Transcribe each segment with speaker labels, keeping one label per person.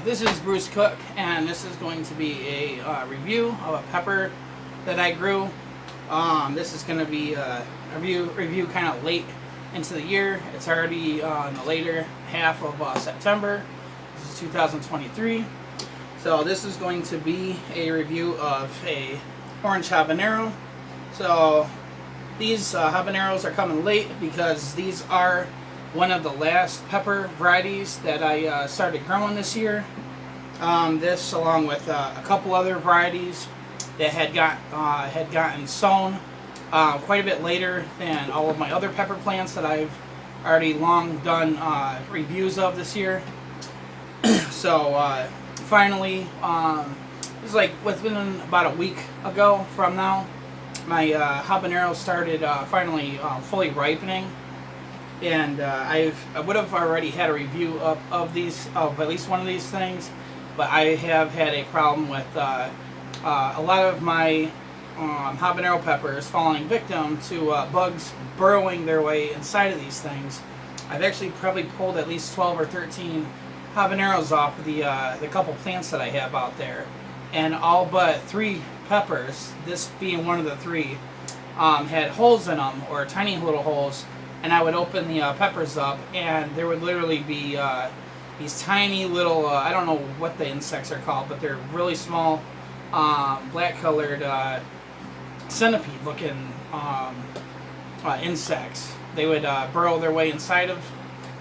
Speaker 1: This is Bruce Cook, and this is going to be a review of a pepper that I grew. This is going to be a review kind of late into the year. It's already in the later half of September. This is 2023. So this is going to be a review of a orange habanero. So these habaneros are coming late because these are one of the last pepper varieties that I started growing this year. This, along with a couple other varieties that had gotten sown quite a bit later than all of my other pepper plants that I've already long done reviews of this year. So finally, it was like within about a week ago from now, my habanero started finally fully ripening. And I would have already had a review of at least one of these things, but I have had a problem with a lot of my habanero peppers falling victim to bugs burrowing their way inside of these things. I've actually probably pulled at least 12 or 13 habaneros off of the couple plants that I have out there, and all but 3 peppers, this being one of the 3, had holes in them, or tiny little holes. And I would open the peppers up, and there would literally be these tiny little, I don't know what the insects are called, but they're really small, black-colored, centipede-looking insects. They would burrow their way inside of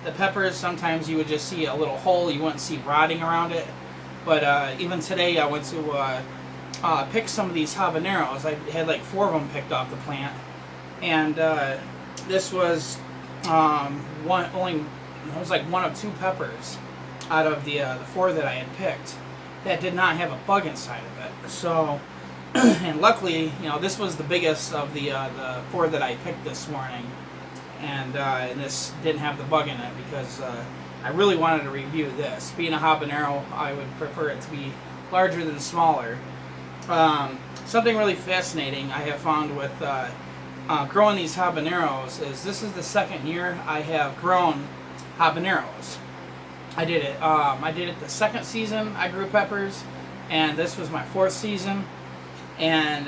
Speaker 1: the peppers. Sometimes you would just see a little hole. You wouldn't see rotting around it. But even today, I went to pick some of these habaneros. I had like 4 of them picked off the plant. And this was like one of 2 peppers out of the 4 that I had picked that did not have a bug inside of it. So, and luckily, this was the biggest of the 4 that I picked this morning, and this didn't have the bug in it because I really wanted to review this. Being a habanero, I would prefer it to be larger than smaller. Something really fascinating I have found with growing these habaneros is this is the 2nd year I have grown habaneros. I did it the 2nd season I grew peppers, and this was my 4th season. And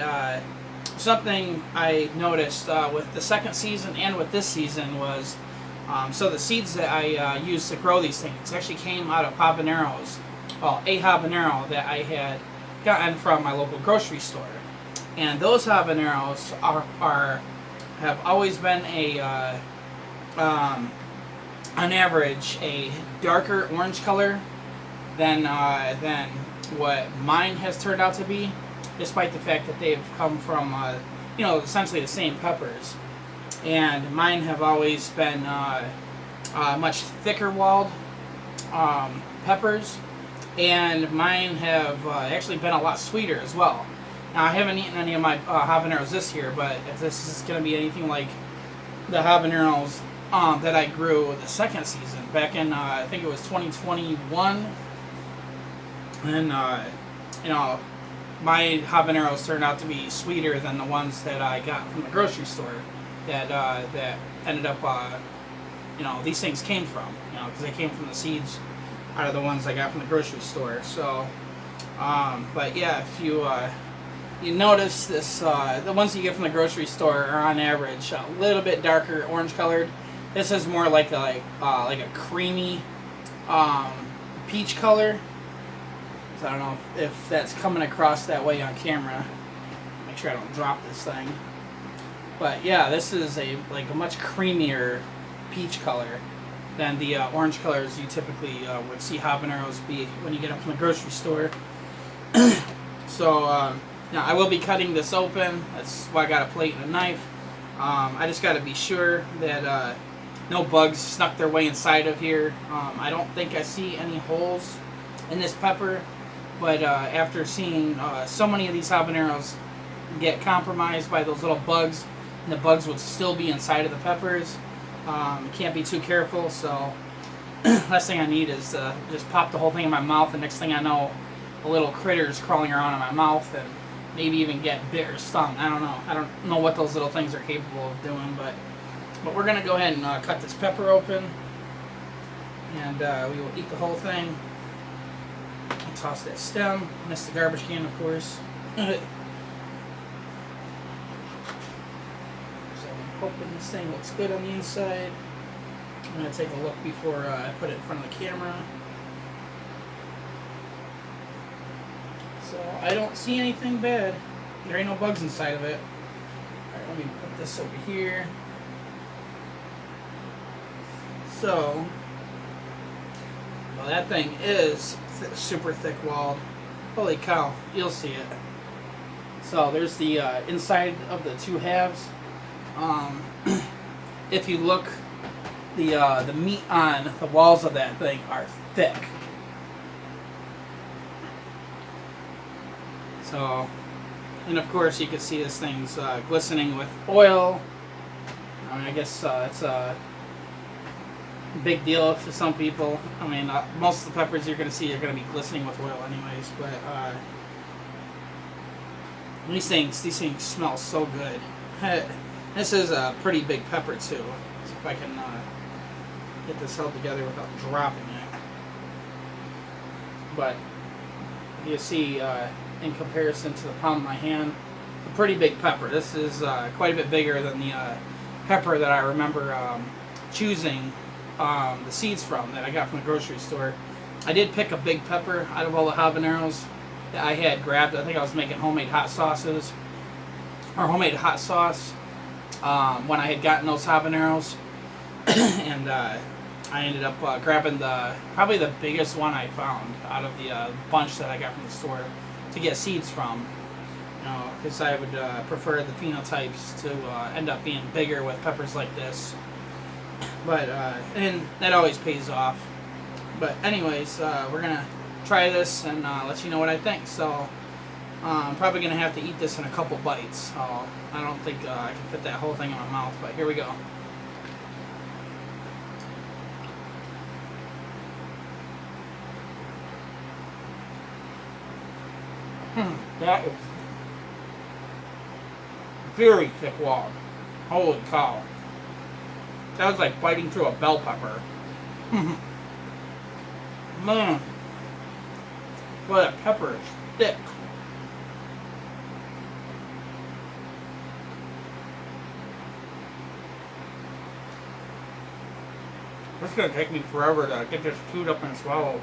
Speaker 1: something I noticed with the 2nd season and with this season was so the seeds that I used to grow these things actually came out of habaneros. Well, a habanero that I had gotten from my local grocery store. And those habaneros have always been on average a darker orange color than what mine has turned out to be, despite the fact that they've come from essentially the same peppers. And mine have always been much thicker walled peppers, and mine have actually been a lot sweeter as well. Now, I haven't eaten any of my habaneros this year, but if this is going to be anything like the habaneros that I grew the 2nd season, back in, I think it was 2021, and, my habaneros turned out to be sweeter than the ones that I got from the grocery store that ended up, these things came from, because they came from the seeds out of the ones I got from the grocery store. So, but yeah, if you notice this, the ones you get from the grocery store are on average a little bit darker orange colored. This is more like a creamy peach color. So I don't know if that's coming across that way on camera. Make sure I don't drop this thing. But yeah, this is a much creamier peach color than the orange colors you typically would see habaneros be when you get them from the grocery store. So now I will be cutting this open. That's why I got a plate and a knife. I just got to be sure that no bugs snuck their way inside of here. I don't think I see any holes in this pepper, but after seeing so many of these habaneros get compromised by those little bugs, and the bugs would still be inside of the peppers, can't be too careful. So last thing I need is just pop the whole thing in my mouth, and next thing I know, a little critter's crawling around in my mouth and maybe even get bit or stung. I don't know. I don't know what those little things are capable of doing, but we're going to go ahead and cut this pepper open, and we will eat the whole thing. toss that stem. Missed the garbage can, of course. So I'm hoping this thing looks good on the inside. I'm going to take a look before I put it in front of the camera. So I don't see anything bad. There ain't no bugs inside of it. Alright, let me put this over here. So, well, that thing is super thick-walled. Holy cow, you'll see it. So there's the inside of the two halves. If you look, the meat on the walls of that thing are thick. So, and of course you can see this thing's glistening with oil. I mean, I guess it's a big deal to some people. I mean, most of the peppers you're going to see are going to be glistening with oil anyways, but these things smell so good. This is a pretty big pepper too. See if I can get this held together without dropping it. But you see, in comparison to the palm of my hand, a pretty big pepper. This is quite a bit bigger than the pepper that I remember choosing the seeds from that I got from the grocery store. I did pick a big pepper out of all the habaneros that I had grabbed. I think I was making homemade hot sauces or homemade hot sauce when I had gotten those habaneros, and I ended up grabbing probably the biggest one I found out of the bunch that I got from the store to get seeds from. You know, because I would prefer the phenotypes to end up being bigger with peppers like this. But and that always pays off. But anyways, we're gonna try this and let you know what I think. So I'm probably gonna have to eat this in a couple bites. So I don't think I can fit that whole thing in my mouth. But here we go. That is very thick walled. Holy cow. That was like biting through a bell pepper. Man. Boy, that pepper is thick. It's going to take me forever to get this chewed up and swallowed.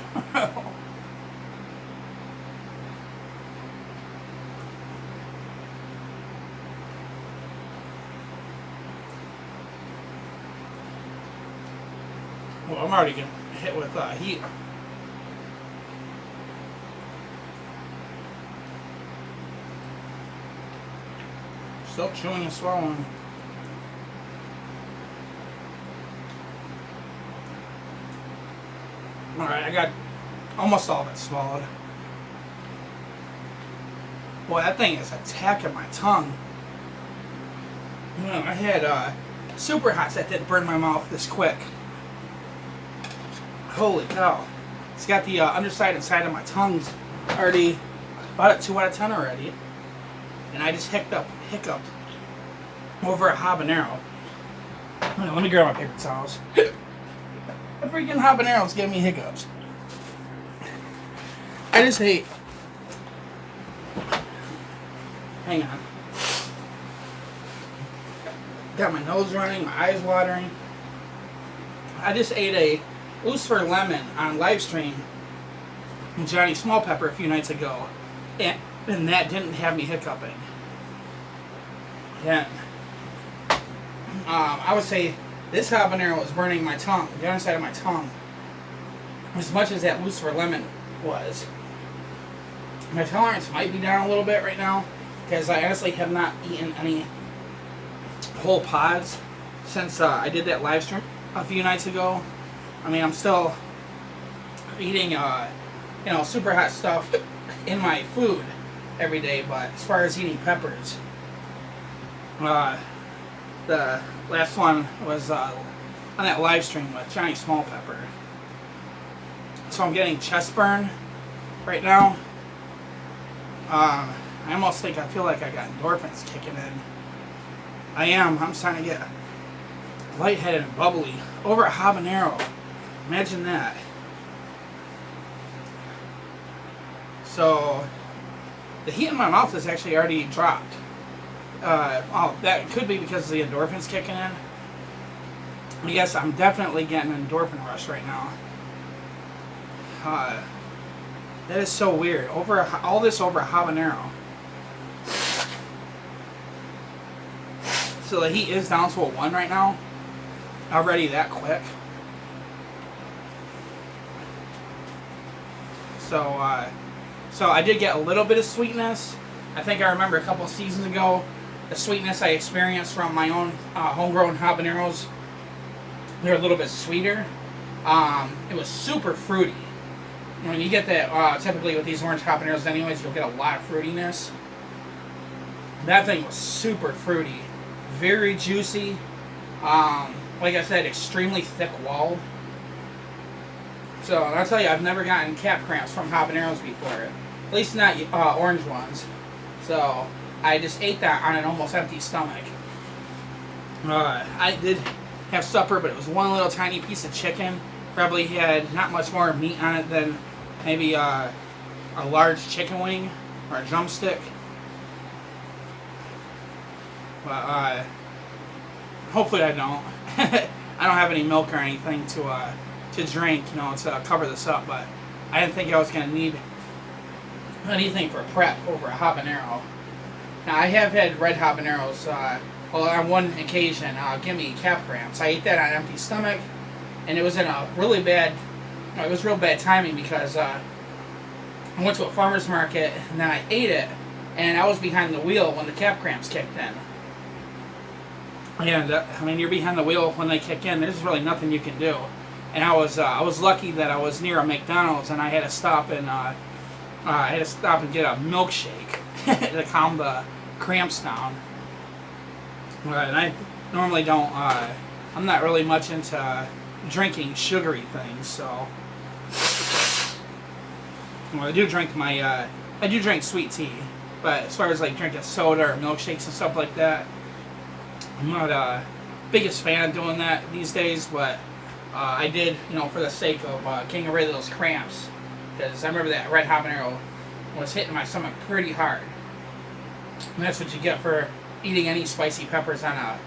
Speaker 1: Well, I'm already getting hit with heat. Still chewing and swallowing. Alright, I got almost all of it swallowed. Boy, that thing is attacking my tongue. You know, I had super hots that didn't burn my mouth this quick. Holy cow. It's got the underside and side of my tongues already about a 2 out of 10 already. And I just hiccuped over a habanero. Let me grab my paper towels. The freaking habaneros give me hiccups. I just hate. Hang on. Got my nose running, my eyes watering. I just ate a Lucifer lemon on live stream from Johnny Small Pepper a few nights ago, and that didn't have me hiccuping. Yeah. I would say this habanero was burning my tongue, the underside of my tongue, as much as that Lucifer lemon was. My tolerance might be down a little bit right now, because I honestly have not eaten any whole pods since I did that live stream a few nights ago. I mean, I'm still eating, super hot stuff in my food every day, but as far as eating peppers, the last one was on that live stream with Johnny Small Pepper. So I'm getting chest burn right now. I almost think I feel like I got endorphins kicking in. I'm starting to get lightheaded and bubbly over a habanero. Imagine that. So the heat in my mouth has actually already dropped. That could be because the endorphins kicking in. Yes, I'm definitely getting an endorphin rush right now. That is so weird. All this over a habanero. So the heat is down to a 1 right now. Already that quick. So I did get a little bit of sweetness. I think I remember a couple seasons ago, the sweetness I experienced from my own homegrown habaneros. They're a little bit sweeter. It was super fruity. When you get that, typically with these orange habaneros anyways, you'll get a lot of fruitiness. That thing was super fruity. Very juicy. Like I said, extremely thick-walled. So, I'll tell you, I've never gotten cap cramps from habaneros before. At least not orange ones. So, I just ate that on an almost empty stomach. I did have supper, but it was one little tiny piece of chicken. Probably had not much more meat on it than maybe a large chicken wing or a drumstick. But hopefully I don't. I don't have any milk or anything to drink, to cover this up. But I didn't think I was going to need anything for prep over a habanero. Now I have had red habaneros. On one occasion, give me cap cramps. I ate that on an empty stomach, and it was in a really bad. It was real bad timing because I went to a farmer's market and then I ate it, and I was behind the wheel when the cap cramps kicked in. And you're behind the wheel when they kick in. There's really nothing you can do. And I was lucky that I was near a McDonald's and I had to stop and get a milkshake to calm the cramps down. And I normally don't. I'm not really much into drinking sugary things, so. Well, I do drink sweet tea, but as far as like drinking soda or milkshakes and stuff like that, I'm not biggest fan of doing that these days. But I did, for the sake of getting rid of those cramps, because I remember that red habanero was hitting my stomach pretty hard. And that's what you get for eating any spicy peppers on a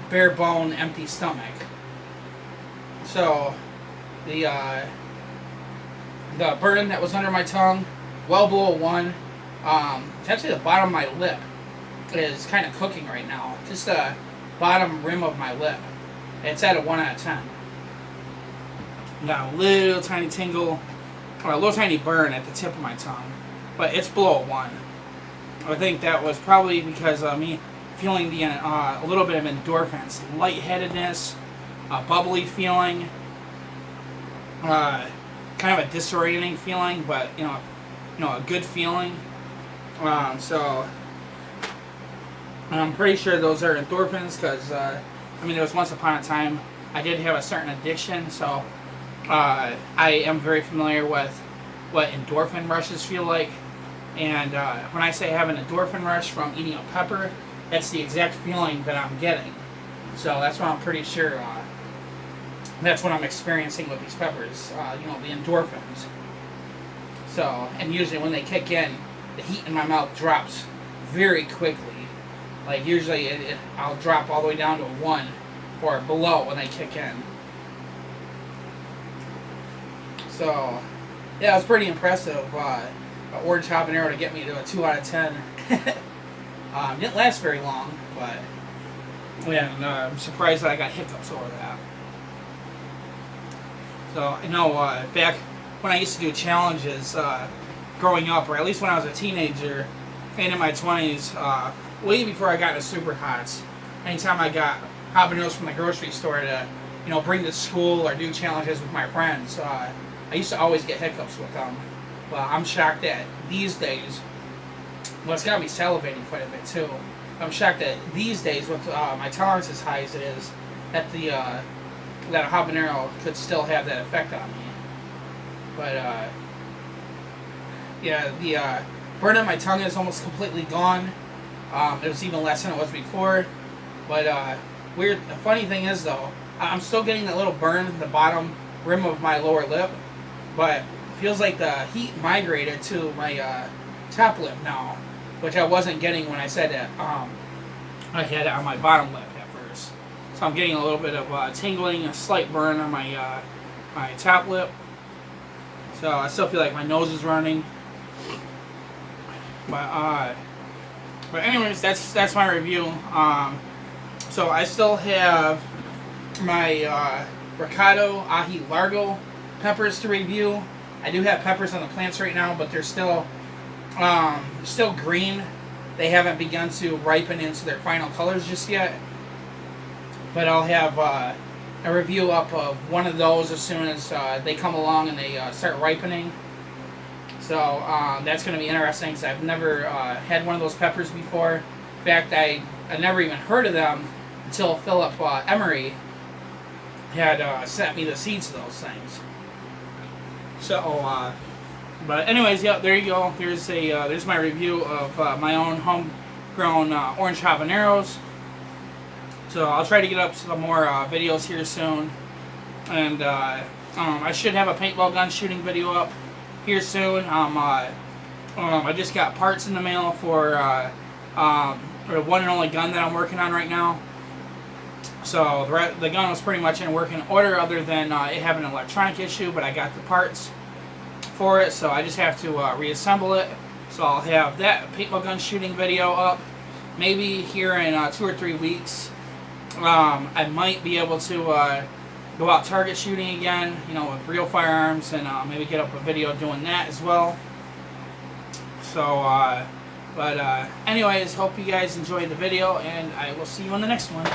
Speaker 1: bare bone, empty stomach. So the burn that was under my tongue, well below 1. It's actually the bottom of my lip is kind of cooking right now. Just the bottom rim of my lip. It's at a 1 out of 10. Got a little tiny tingle, or a little tiny burn at the tip of my tongue, but it's below 1. I think that was probably because of me feeling a little bit of endorphins, lightheadedness, a bubbly feeling, kind of a disorienting feeling, but a good feeling. So I'm pretty sure those are endorphins because there was once upon a time I did have a certain addiction, so I am very familiar with what endorphin rushes feel like. And when I say I have an endorphin rush from eating a pepper, that's the exact feeling that I'm getting. So that's why I'm pretty sure that's what I'm experiencing with these peppers, the endorphins. So, and usually when they kick in, the heat in my mouth drops very quickly. Like usually I'll drop all the way down to a 1 or below when they kick in. So, yeah, it was pretty impressive. Orange habanero to get me to a 2 out of 10. Didn't last very long, but I'm surprised that I got hiccups over that. So I know back when I used to do challenges growing up, or at least when I was a teenager and in my 20s, way before I got into super hots, anytime I got habaneros from the grocery store to bring to school or do challenges with my friends, I used to always get hiccups with them. Well, I'm shocked that these days, it's got me salivating quite a bit too. I'm shocked that these days, with my tolerance as high as it is, that that a habanero could still have that effect on me. But the burn on my tongue is almost completely gone. It was even less than it was before. But the funny thing is though, I'm still getting that little burn in the bottom rim of my lower lip. But feels like the heat migrated to my top lip now, which I wasn't getting when I said that I had it on my bottom lip at first. So I'm getting a little bit of tingling, a slight burn on my my top lip. So I still feel like my nose is running. But anyways, that's my review. So I still have my Ricardo Aji Largo peppers to review. I do have peppers on the plants right now, but they're still green. They haven't begun to ripen into their final colors just yet. But I'll have a review up of one of those as soon as they come along and they start ripening. So that's going to be interesting because I've never had one of those peppers before. In fact, I never even heard of them until Philip Emery had sent me the seeds of those things. So, but anyways, yeah, there you go. There's my review of my own homegrown orange habaneros. So I'll try to get up some more videos here soon, and I should have a paintball gun shooting video up here soon. I just got parts in the mail for the one and only gun that I'm working on right now. So the gun was pretty much in working order, other than it having an electronic issue, but I got the parts for it, so I just have to reassemble it. So I'll have that paintball gun shooting video up maybe here in 2 or 3 weeks. I might be able to go out target shooting again, with real firearms, and maybe get up a video doing that as well. So, anyways, hope you guys enjoyed the video, and I will see you on the next one.